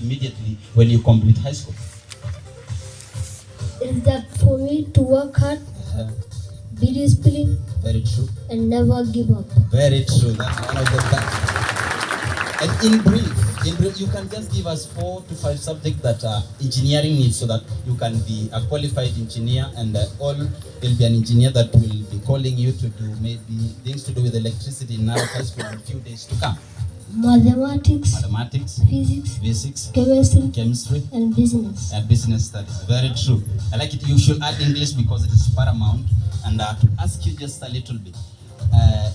immediately when you complete high school? Is that for me to work hard, be disciplined, Very true. and never give up. Very true. That's one of the best. And in brief, you can just give us 4 to 5 subjects that engineering needs so that you can be a qualified engineer, and all will be an engineer that will be calling you to do maybe things to do with electricity in Narok High School in a few days to come. Mathematics, physics, chemistry, and business. And business studies. Very true. I like it. You should add English because it is paramount. And to ask you just a little bit,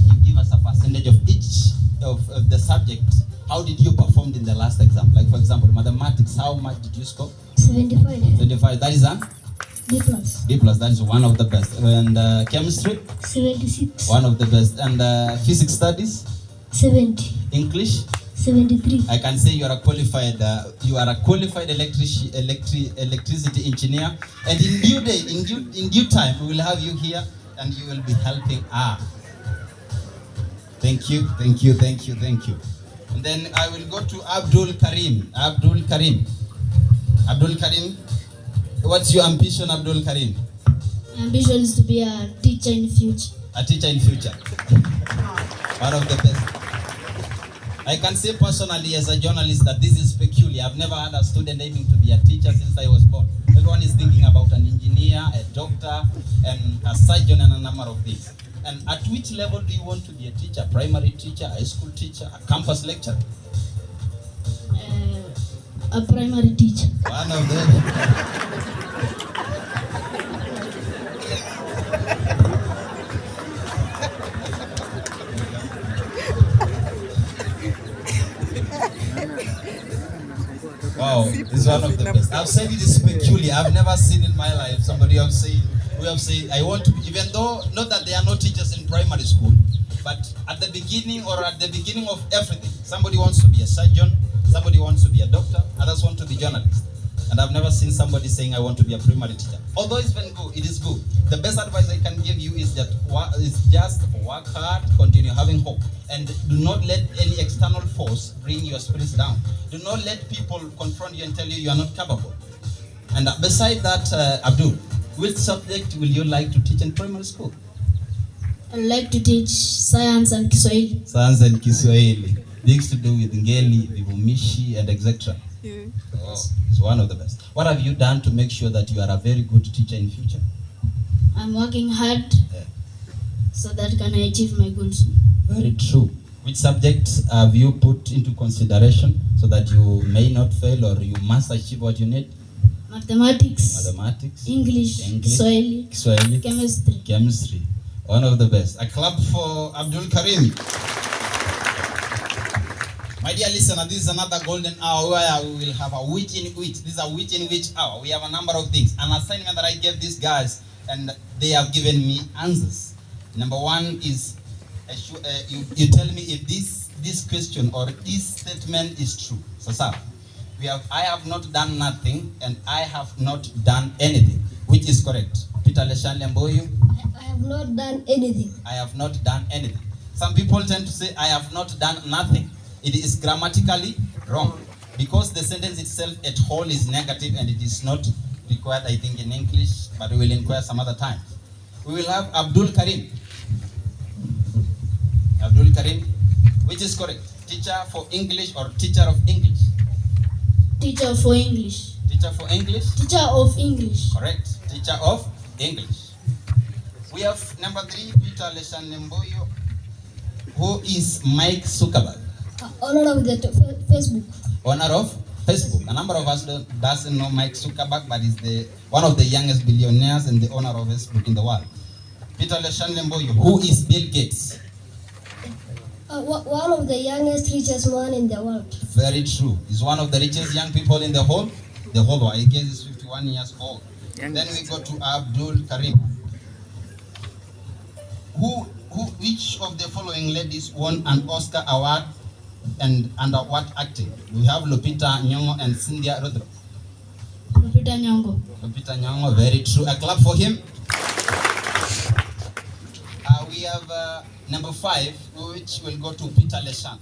you give us a percentage of each of the subject. How did you perform in the last exam? Like for example, mathematics, how much did you score? 75. 75. That is a B plus. B plus. That is one of the best. And chemistry? 76. One of the best. And physics studies? 70. English? 73. I can say you are a qualified electricity engineer. And in due time, we will have you here, and you will be helping. Thank you. And then I will go to Abdul Karim. Abdul Karim, what's your ambition, Abdul Karim? My ambition is to be a teacher in the future. A teacher in future. One of the best. I can say personally as a journalist that this is peculiar. I've never had a student aiming to be a teacher since I was born. Everyone is thinking about an engineer, a doctor, and a surgeon, and a number of things. And at which level do you want to be a teacher? Primary teacher, high school teacher, a campus lecturer? A primary teacher. One of them. Wow, this is one of the best. I've said it is peculiar. I've never seen in my life somebody who have said, I want to be, even though, not that they are not teachers in primary school, but at the beginning of everything, somebody wants to be a surgeon, somebody wants to be a doctor, others want to be journalists. And I've never seen somebody saying, I want to be a primary teacher. Although it's been good, it is good. The best advice I can give you is just work hard, continue having hope. And do not let any external force bring your spirits down. Do not let people confront you and tell you you are not capable. And beside that, Abdul, which subject will you like to teach in primary school? I'd like to teach science and Kiswahili. Science and Kiswahili. Things to do with Ngeli, Vivumishi, and etc. Yeah. Oh, it's one of the best. What have you done to make sure that you are a very good teacher in future? I'm working hard so that can I achieve my goals. Very true. Which subjects have you put into consideration so that you may not fail or you must achieve what you need? Mathematics, English, Kiswahili, chemistry. One of the best. A clap for Abdul Karim. My dear listener, this is another golden hour where we will have a which in which. This is a which in which hour. We have a number of things. An assignment that I gave these guys, and they have given me answers. Number one is, you tell me if this question or this statement is true. So, sir, I have not done nothing, and I have not done anything. Which is correct? Peter Leshanle Mboyo? I have not done anything. I have not done anything. Some people tend to say, I have not done nothing. It is grammatically wrong because the sentence itself at whole is negative and it is not required, I think, in English, but we will inquire some other time. We will have Abdul Karim. Abdul Karim, which is correct? Teacher for English or teacher of English? Teacher for English. Teacher for English? Teacher of English. Correct. Teacher of English. We have number 3, Peter Leshanle Mboyo, who is Mike Zuckerberg. Owner of the Facebook. Owner of Facebook. A number of us doesn't know Mike Zuckerberg, but he's one of the youngest billionaires and the owner of Facebook in the world. Peter Leshanle Mboyo, who is Bill Gates? One of the youngest, richest man in the world. Very true. He's one of the richest young people in the whole world. I guess he's 51 years old. Then we go to Abdul Karim. Which of the following ladies won an Oscar award and under what acting? We have Lupita Nyong'o and Cynthia Rodro. Lupita Nyong'o. Lupita Nyong'o, very true. A clap for him. We have number 5, which will go to Peter Leshan.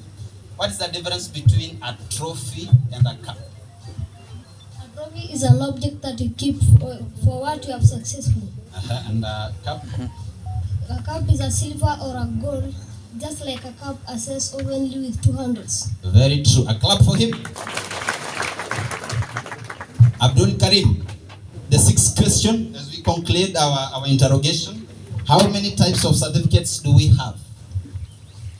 What is the difference between a trophy and a cup? Trophy is an object that you keep for what you have successful. And cup? A cup is a silver or a gold, just like a cup assessed openly with two handles. Very true. A clap for him. Abdul Karim, the sixth question as we conclude our interrogation. How many types of certificates do we have?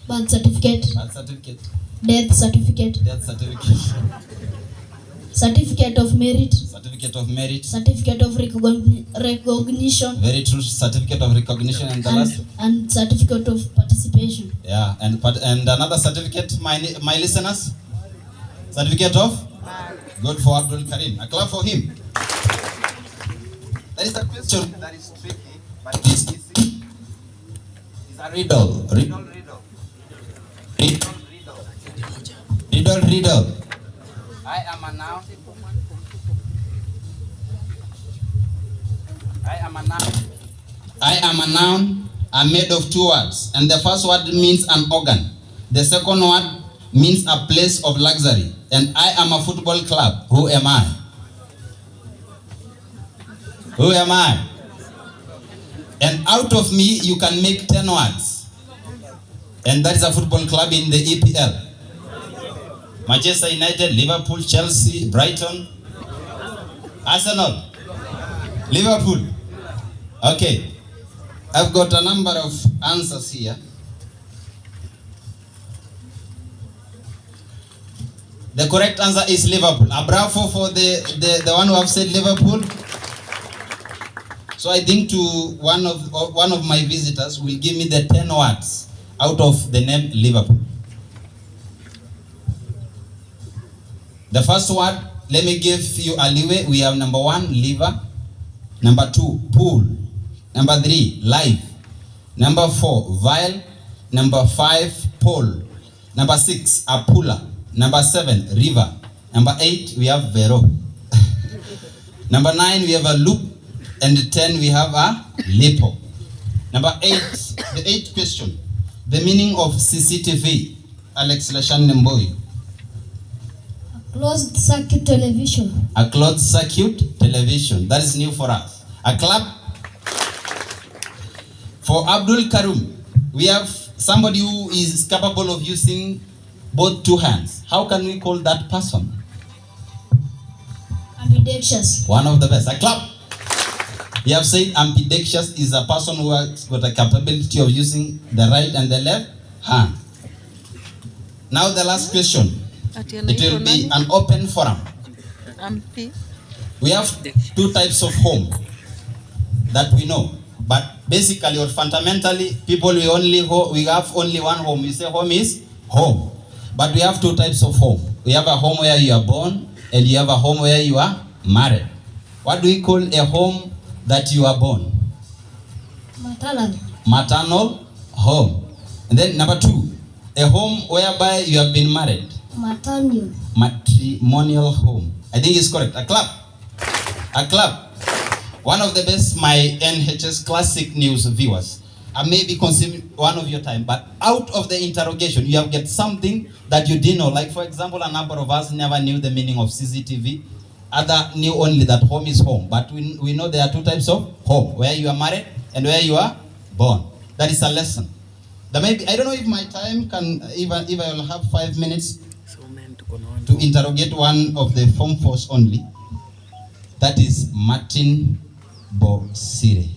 Birth certificate. Birth certificate. Death certificate. Death certificate. Certificate of merit. Certificate of merit. Certificate of recognition. Very true. Certificate of recognition and the last. And certificate of participation. Yeah, and another certificate, my listeners. Certificate of. Good for Abdul Karim. A clap for him. That is a question that is tricky, but it is easy. It's a riddle. Riddle. I am a noun. I am a noun. I'm made of two words, and the first word means an organ. The second word means a place of luxury, and I am a football club. Who am I? Who am I? And out of me, you can make 10 words, and that is a football club in the EPL. Manchester United, Liverpool, Chelsea, Brighton, Arsenal, Liverpool. Okay, I've got a number of answers here. The correct answer is Liverpool. A bravo for the one who have said Liverpool. So I think to one of my visitors will give me the 10 words out of the name Liverpool. The first word, let me give you a leeway. We have number 1, liver. Number 2, pool. Number 3, live. Number 4, vial. Number 5, pole. Number 6, a puller. Number 7, river. Number 8, we have vero. Number 9, we have a loop. And 10, we have a lipo. Number 8, the 8th question. The meaning of CCTV. Alex Lashan Nemboy. Closed circuit television. A closed circuit television. That is new for us. A clap for Abdul Karim. We have somebody who is capable of using both two hands. How can we call that person? Ambidextrous. One of the best. A clap. You have said ambidextrous is a person who has got a capability of using the right and the left hand. Now the last question. It will be an open forum. We have two types of home that we know, but basically or fundamentally, people we have only one home. We say home is home, but we have two types of home. We have a home where you are born, and you have a home where you are married. What do we call a home that you are born? Maternal. Maternal home. And then number 2, a home whereby you have been married. Matrimonial home. I think it's correct. A clap. A clap. One of the best, my NHS Classic News viewers. I may be consuming one of your time, but out of the interrogation, you have get something that you didn't know. Like, for example, a number of us never knew the meaning of CCTV. Other knew only that home is home. But we know there are two types of home, where you are married and where you are born. That is a lesson. That maybe, I don't know if my time can, if I will have 5 minutes to interrogate one of the Form 4s only. That is Martin Bosire.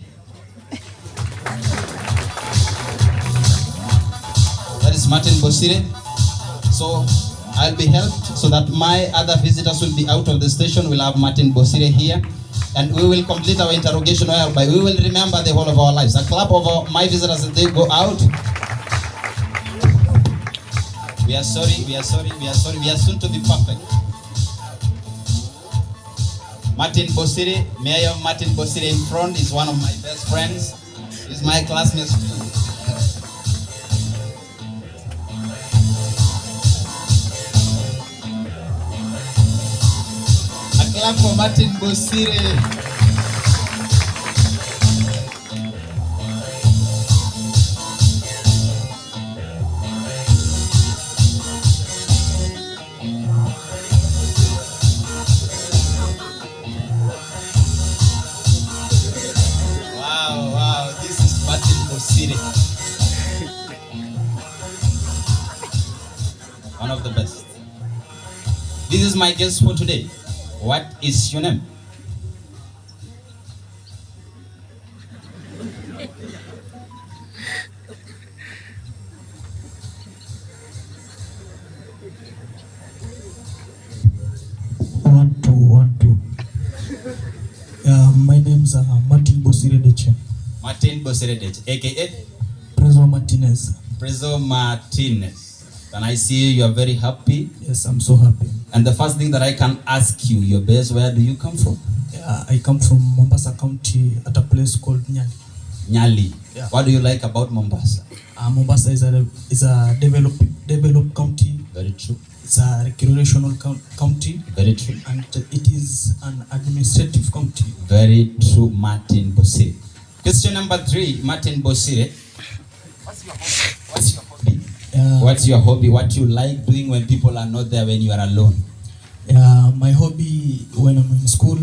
That is Martin Bosire. So I'll be helped so that my other visitors will be out of the station. We'll have Martin Bosire here. And we will complete our interrogation whereby we will remember the whole of our lives. A clap of my visitors as they go out. We are sorry, we are soon to be perfect. Martin Bosire, may I have Martin Bosire in front? He's one of my best friends. He's my classmate. A clap for Martin Bosire. This is my guest for today. What is your name? One, two. My name's Martin Bosiredeche. Martin Bosiredeche, aka Prezo Martinez. Prezo Martinez. Can I see you are very happy? Yes, I'm so happy. And the first thing that I can ask you, your base, where do you come from? I come from Mombasa County at a place called Nyali. Nyali. Yeah. What do you like about Mombasa? Mombasa is a developed county. Very true. It's a recreational county. Very true. And it is an administrative county. Very true, Martin Bosire. Question number 3, Martin Bosire. What's your hobby? What's your hobby? What you like doing when people are not there, when you are alone? My hobby when I'm in school,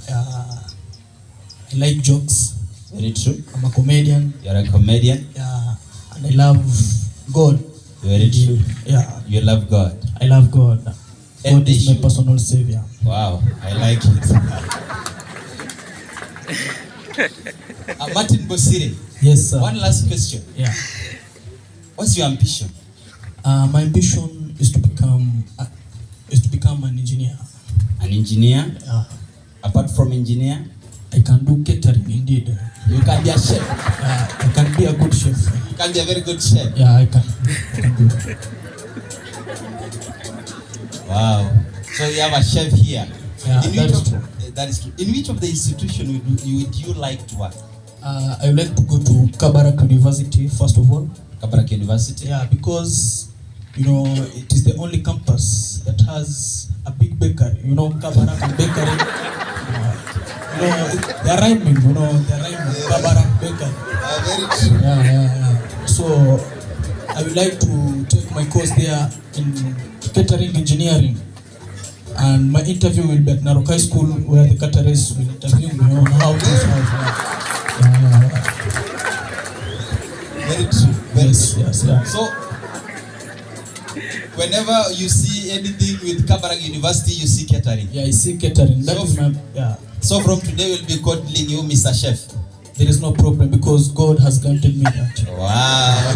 I like jokes. Very true. I'm a comedian. You're a comedian. And I love God. Very true. Yeah. You love God. I love God. And God is my personal savior. Wow, I like it. Martin Bosire. Yes, sir. One last question. Yeah. What's your ambition? My ambition is to become an engineer. An engineer? Yeah. Apart from engineer? I can do catering indeed. You can be a chef. I can be a good chef. You can be a very good chef. Yeah, I can do it. Wow. So you have a chef here. Yeah, that is true. In which of the institution would you like to work? I would like to go to Kabarak University first of all. Kabarak University? Yeah, because it is the only campus that has a big bakery. Kabarak and bakery. They're rhyming. They're rhyming. Kabarak bakery. Very true. Yeah. So I would like to take my course there in catering engineering. And my interview will be at Narok High School, where the caterers will interview me on how to solve. Very true. Yes. So, whenever you see anything with Kabarak University, you see catering. Yeah, I see catering. So from today, we'll be calling you Mr. Chef. There is no problem because God has granted me that. Wow.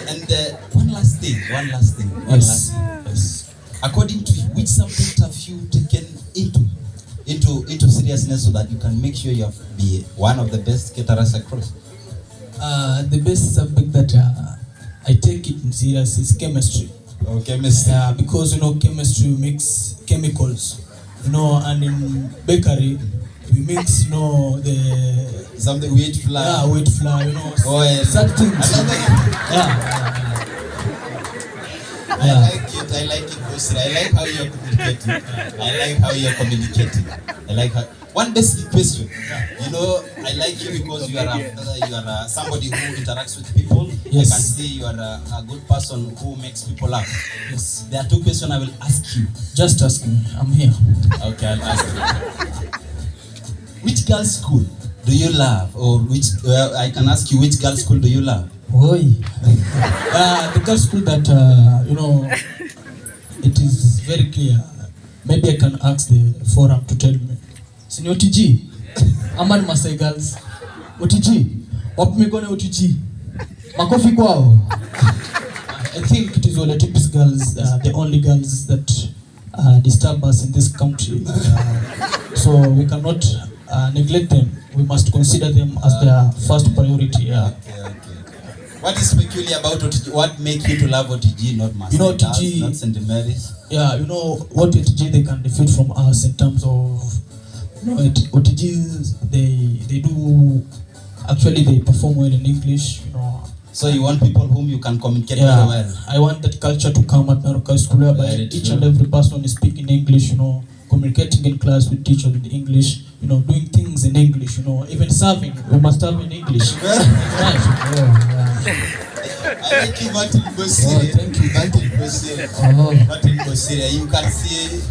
And one last thing. Yes. According to you, which subject have you taken into seriousness so that you can make sure you have be one of the best caterers across? The best subject that I take it in serious is chemistry. Oh, chemistry. Because chemistry makes chemicals. And in bakery we mix the something wheat flour. Yeah, wheat flour. Such things. I like it, Bosire. I like how you're communicating. One basic question. I like you because you are somebody who interacts with people. Yes. I can see you are a good person who makes people laugh. Yes. There are 2 questions I will ask you. Just ask me. I'm here. Okay, I'll ask you. Which girls' school do you love? Or I can ask you, which girls' school do you love? The girls' school that, it is very clear. Maybe I can ask the forum to tell me. Sini OTG? Aman Masai girls. OTG? Wapimegone OTG? Makofi kwao? I think it is all the typical girls, the only girls that disturb us in this country. So we cannot neglect them. We must consider them as their first priority. Okay. What is peculiar about OTG? What makes you to love OTG, not Masai? OTG, not St. Mary's? Yeah, what OTG they can defeat from us in terms of, OTGs, they do, actually they perform well in English, So you want people whom you can communicate very well? I want that culture to come at Narok High School, whereby each and every person is speaking English, communicating in class with teachers in English, doing things in English, even serving, we must serve in English. I like you, Martin Bosire. Thank you. Martin Bosire. Martin Bosire. You can see,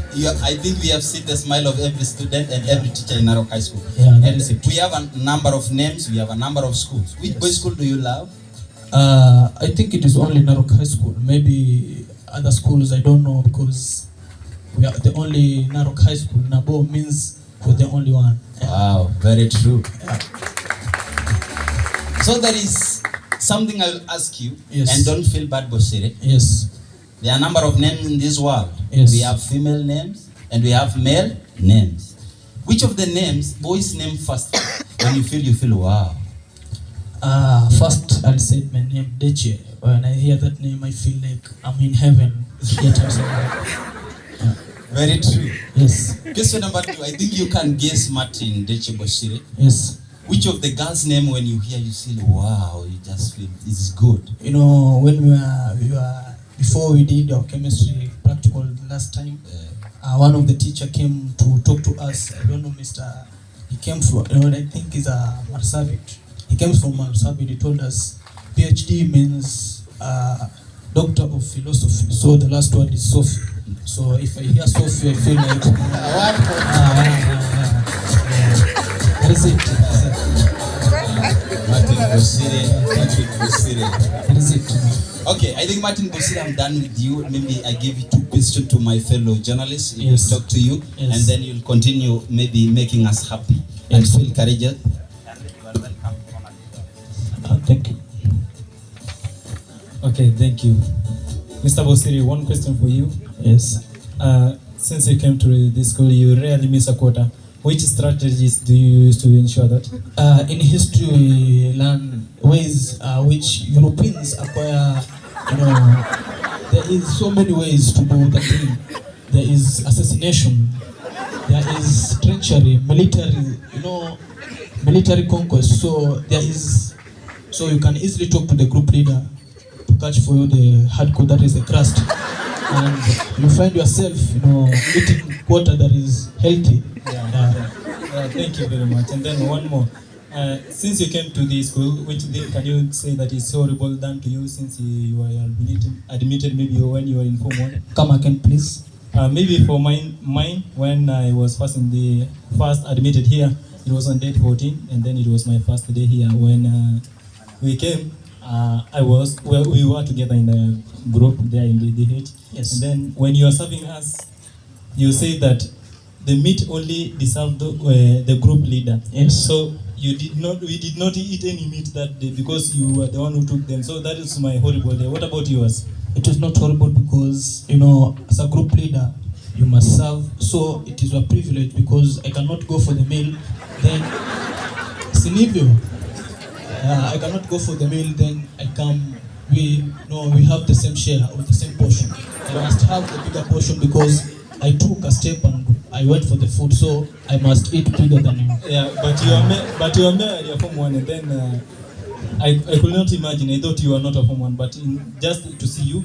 I think we have seen the smile of every student and every teacher in Narok High School. Yeah, and we have a number of names, we have a number of schools. Which boys' school do you love? I think it is only Narok High School. Maybe other schools, I don't know, because we are the only Narok High School. Nabo means we're the only one. Wow, very true. So there is something I will ask you, Yes. and don't feel bad, Bosire. Yes. There are a number of names in this world. Yes. We have female names and we have male names. Which of the names, boys name first, when you feel wow? First I'll say my name, Deche. When I hear that name, I feel like I'm in heaven. Very true. Yes. Question number 2, I think you can guess Martin Deche Bosire. Yes. Which of the girls' name, when you hear, you feel wow, you just feel it's good? You know, when we were before we did our chemistry practical last time, one of the teacher came to talk to us. I don't know, he came from, I think he's a Marsabit. He came from Marsabit. He told us PhD means Doctor of Philosophy. So the last word is Sophie. So if I hear Sophie, I feel like that is it. Martin Bosire. That is it. Okay, I think Martin Bosire, I'm done with you. Maybe I give 2 questions to my fellow journalists. Yes. Talk to you, Yes. and then you'll continue maybe making us happy and Yes. feel courageous. Thank you. Okay, thank you. Mr. Bosiri, one question for you. Yes. Since you came to this school, you rarely miss a quarter. Which strategies do you use to ensure that? In history, we learn ways which Europeans acquire. There is so many ways to do the thing. There is assassination. There is treachery, military conquest. So so you can easily talk to the group leader to catch for you the hardcore, that is the crust, and you find yourself, eating water that is healthy. Thank you very much. And then one more. Since you came to the school, which day can you say that is horrible done to you since you were admitted maybe when you were in Form 1? Come again, please. Maybe for mine, when I was first admitted here, it was on date 14, and then it was my first day here. When we came, we were together in a group there in the DH. Yes. And then when you are serving us, you say that the meat only deserved the group leader. Yes. So we did not eat any meat that day because you were the one who took them. So that is my horrible day. What about yours? It is not horrible because, as a group leader, you must serve. So it is a privilege because I cannot go for the meal, then Sinivio. I cannot go for the meal, then I come. We have the same share or the same portion. I must have the bigger portion because I took a step and I went for the food, so I must eat bigger than you. Yeah, but you are married, you're Form 1, and then I could not imagine. I thought you were not a Form 1, but just to see you,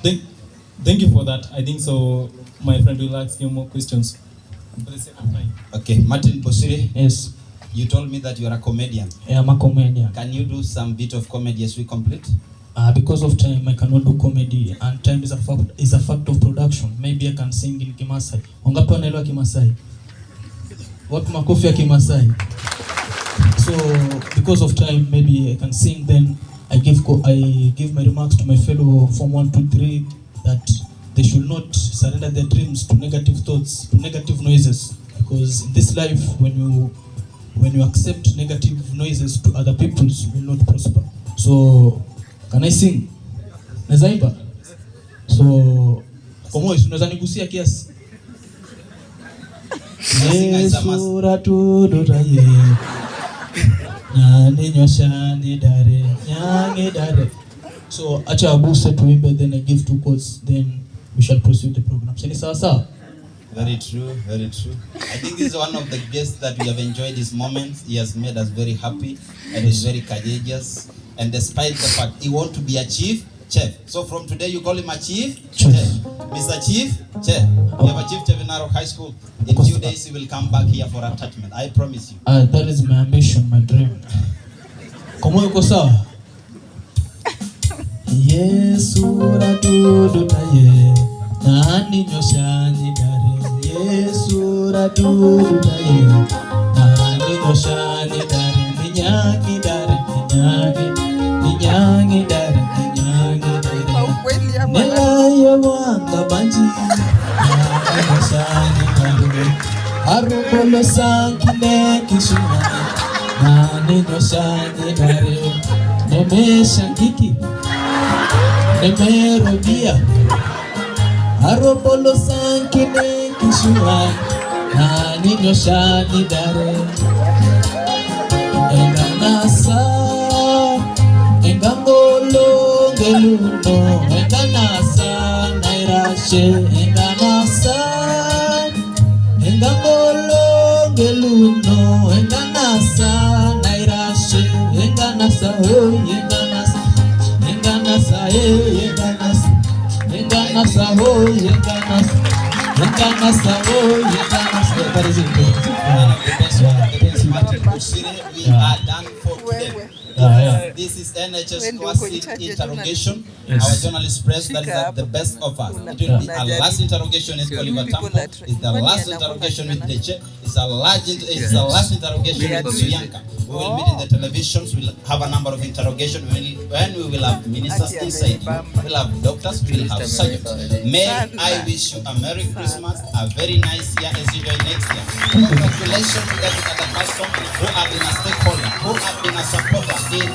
thank you for that. I think so. My friend will ask you more questions for the sake of time. Okay, Martin Bosire, Yes, you told me that you are a comedian. I am a comedian. Can you do some bit of comedy as we complete? Because of time, I cannot do comedy, and time is a fact of production. Maybe I can sing in Kimasai. Wangapi wanaelewa Kimasai? Wapi makofi ya Kimasai? So because of time, maybe I can sing. Then I give my remarks to my fellow Form 1, 2, 3 that they should not surrender their dreams to negative thoughts, to negative noises, because in this life, when you accept negative noises to other people, you will not prosper. So can I sing? Naweza imba? So kwa moyo unaweza nigusia kiasi? Yesu ratuduraye nyane nyoshani dare nyange dare. So acha abuse tuimbe, then I give 2 quotes, then we shall proceed the program. Sini sawa sawa? Very true, very true. I think this is one of the guests that we have enjoyed this moment. He has made us very happy and is very courageous. And despite the fact he wants to be a chef. So from today you call him a chief? Chef. Mr. Chief? Chef. We have a chief in Narok High School. In 2 days he will come back here for attachment. I promise you. That is my ambition, my dream. Komo yuko sawa? Yesu ratudutaye nani nyoshani dare. Yesu ratudutaye nani nyoshani dare. Minyangi dare, minyangi dare, minyangi dare. yewanga banji Nashani kandure Arubolo sankine kishuna Nani noshani dare Neme shankiki Neme robia Arubolo sankine kishuna Nani noshani dare Enganasa Engangolo ngeluno Enganasa nairashe Enganasa Engangolo ngeluno Enganasa nairashe Enganasa oh enganasa Enganasa enganasa Enganasa oh enganasa Enganasa oh enganasa. That is it. We are done for today. This is NHS Classic Interrogation. Yes. Our journalist press, that is at the best of us. It will be our last interrogation with Oliver Tampo. It's the last interrogation with Deche. It's the last interrogation with Bianca. We will meet in the televisions. We'll have a number of interrogations. When we will have ministers inside, we'll have doctors, we'll have surgeons. May I wish you a Merry Christmas, a very nice year as you join next year. Congratulations to every other person who have been a stakeholder, who have been a supporter in